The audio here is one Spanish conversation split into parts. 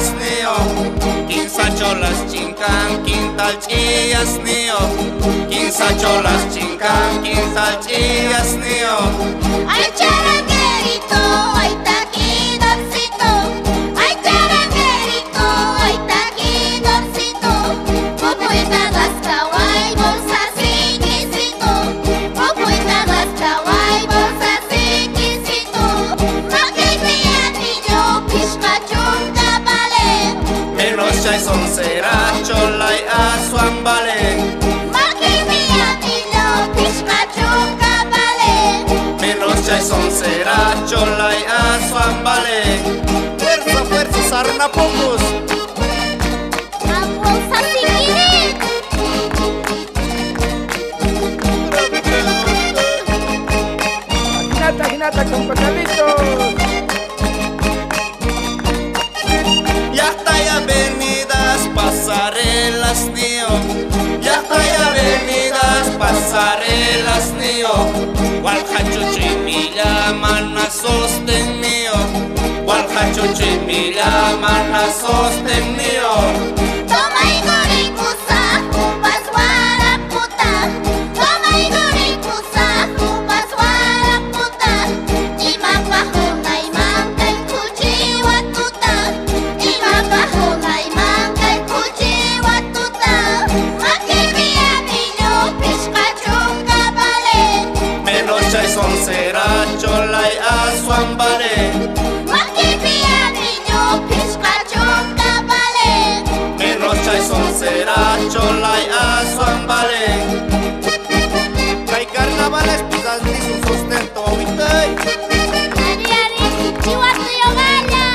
asneo, quinza cholas chincan, quintal chiasneo, quinza cholas chincan, quintal chiasneo. Ay, charanguerito, ay, taquidorcito, ay, charanguerito, ay, taquidorcito, popuita gascaway, bolsa siquisito, popuita gascaway, bolsa siquisito, maquilmiatillo, pishmachun cabale, Menos chay son será cholay asuambale, maquilmiatillo, pishmachun cabale. menos chay son será cholay asuambale. Fuerza, fuerza, sarna pocos. Bolsa siquirit. Ginata, ginata con pajaritos. Ya está hay avenidas, pasarelas, nío. Ya está hay avenidas, pasarelas, nío. Walhachuchimilla, mana sostenido. Walhachuchimilla, mana sostenido. Toma igorikusa, upas waraputa. Toma igorikusa, upas waraputa. Imapahuna imamka kuchiwatuta. Imapahuna imamka kuchiwatuta. Makirmiatillo, pishkachun cabale. Menos chay son será cholay asuambare. Makirmiatillo, pishkachun cabale. Menos chay son será cholay asuambale. Kay carnavales pisas ni su sustento, ¿viste? Ari, ari, chihuahua galla.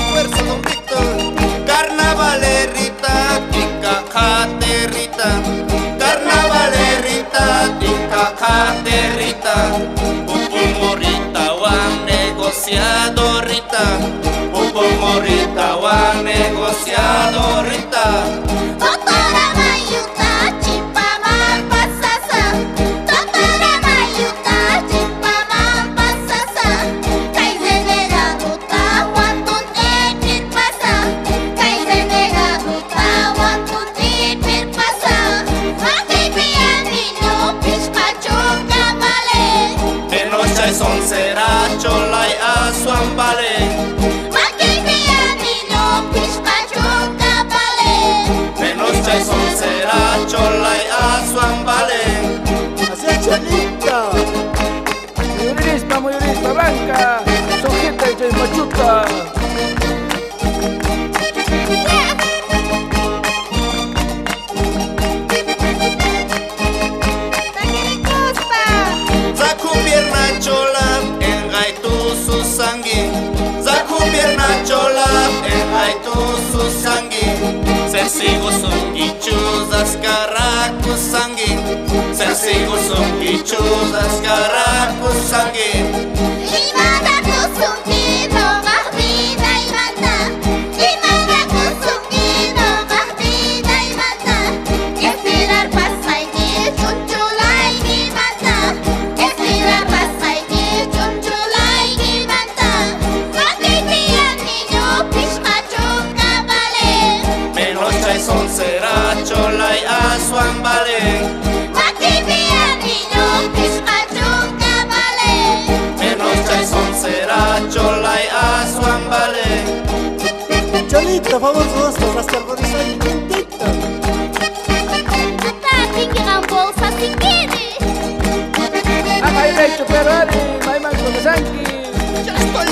Fuerza, don Víctor. Carnavalerita, ticajaterrita. Carnavalerita, ticajaterrita. Pupumorita, wan negociadorita. Pupumorita, wan negociadorita. Doctora Mayuta, chipaman pasasa. Doctora Mayuta, chipaman pasasa. Kay senegatuta, wantun tipir pasa. Kay senegatuta, wantun tipir pasa. Makipianillo, pishkachun cabale. Menos chay son será cholay asuambale. Makipianillo, pishkachun cabale. Menos chay son será cholay asuambale. Hacia Chalita. Mayorispa, blanca. Son gente de machuta. Zaku pierna chola, engaitu su sangue. Zaku pierna chola, engaitu su sangue. Sersigo son gichuzas caracu sangue. Sersigo son gichuzas caracu sangue. Imada kusungino, mahbida imata. Imada kusungino, mahbida imata. Estirar pasay di chunchulay imata. Estirar pasay di chunchulay imata. Makipian niño, pishmachun cabale. Menos chay son será cholay asuambale. Makipian niño, pishmachun cabale. Menos chay son será cholay asuambale. Chalita, favor, rostro, hasta el horizonte intenta. Ata, tinggiran bolsa sikiri. Ay, lecho, Ferrari, may man con sangue. Ya estoy